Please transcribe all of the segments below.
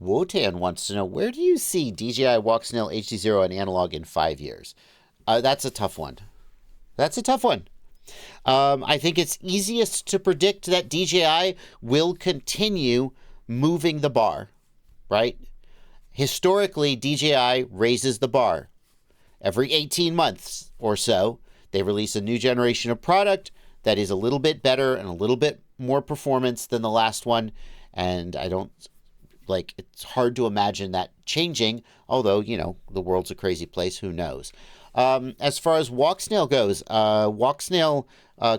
Wotan wants to know, where do you see DJI Walk-Snail HD0 and analog in 5 years? That's a tough one. That's a tough one. I think it's easiest to predict that DJI will continue moving the bar, right? Historically, DJI raises the bar. Every 18 months or so, they release a new generation of product that is a little bit better and a little bit more performance than the last one. And it's hard to imagine that changing, although, the world's a crazy place, who knows? As far as Walk-Snail goes, Walk-Snail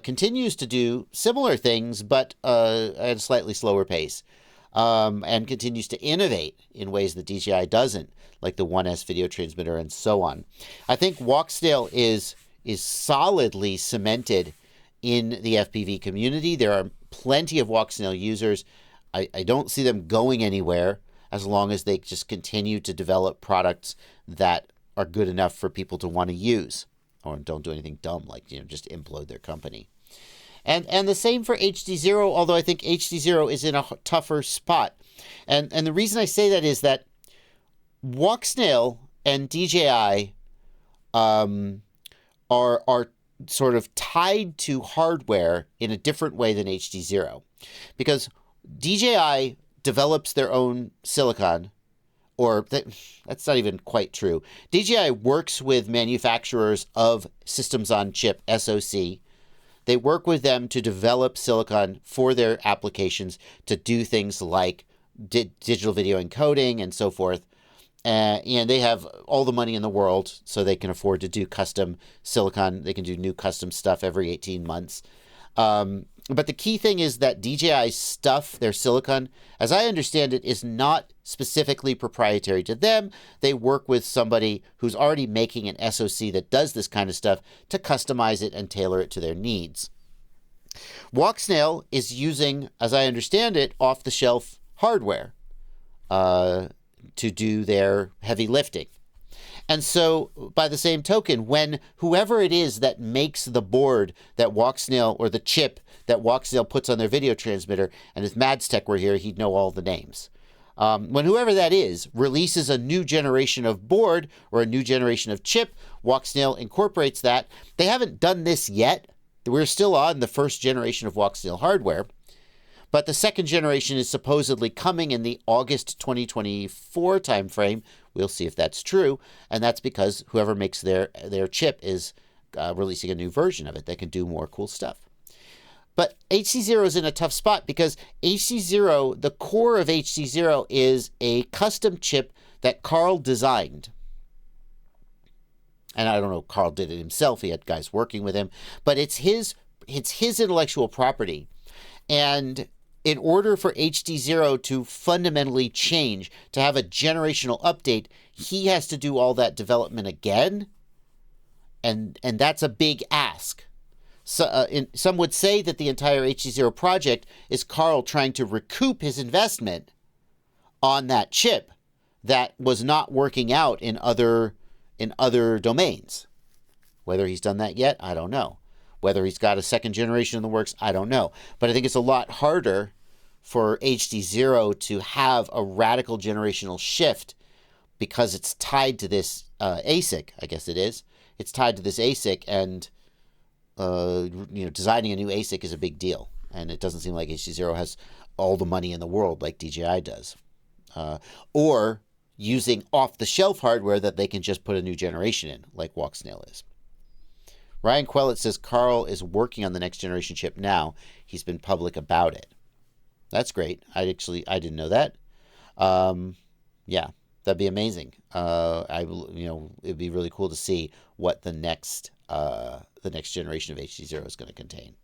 continues to do similar things, but at a slightly slower pace, and continues to innovate in ways that DJI doesn't, like the 1S video transmitter and so on. I think Walk-Snail is solidly cemented in the FPV community. There are plenty of Walk-Snail users. I don't see them going anywhere as long as they just continue to develop products that are good enough for people to want to use, or don't do anything dumb like just implode their company. And the same for HD0, although I think HD0 is in a tougher spot. And the reason I say that is that Walk-Snail and DJI are sort of tied to hardware in a different way than HD0, because DJI develops their own silicon, or that's not even quite true. DJI works with manufacturers of systems on chip, SoC. They work with them to develop silicon for their applications to do things like digital video encoding and so forth. And they have all the money in the world, so they can afford to do custom silicon. They can do new custom stuff every 18 months. But the key thing is that DJI's stuff, their silicon, as I understand it, is not specifically proprietary to them. They work with somebody who's already making an SoC that does this kind of stuff to customize it and tailor it to their needs. Walk-Snail is using, as I understand it, off-the-shelf hardware to do their heavy lifting. And so, by the same token, when whoever it is that makes the board that Walk-Snail, or the chip that Walk-Snail puts on their video transmitter, and if Mads Tech were here, he'd know all the names. When whoever that is releases a new generation of board or a new generation of chip, Walk-Snail incorporates that. They haven't done this yet. We're still on the first generation of Walk-Snail hardware. But the second generation is supposedly coming in the August 2024 timeframe. We'll see if that's true. And that's because whoever makes their chip is releasing a new version of it that can do more cool stuff. But HD0 is in a tough spot because HD0, the core of HD0 is a custom chip that Carl designed. And I don't know if Carl did it himself. He had guys working with him. But it's his intellectual property. And in order for HD0 to fundamentally change, to have a generational update, he has to do all that development again. And that's a big ask. So, some would say that the entire HD0 project is Carl trying to recoup his investment on that chip that was not working out in other domains. Whether he's done that yet, I don't know. Whether he's got a second generation in the works, I don't know. But I think it's a lot harder for HD0 to have a radical generational shift because it's tied to this ASIC, I guess it is. It's tied to this ASIC, and designing a new ASIC is a big deal. And it doesn't seem like HD0 has all the money in the world like DJI does. Or using off-the-shelf hardware that they can just put a new generation in, like Walk-Snail is. Ryan Quellet says Carl is working on the next generation chip now. He's been public about it. That's great. I didn't know that. Yeah, that'd be amazing. It'd be really cool to see what the next generation of HD0 is going to contain.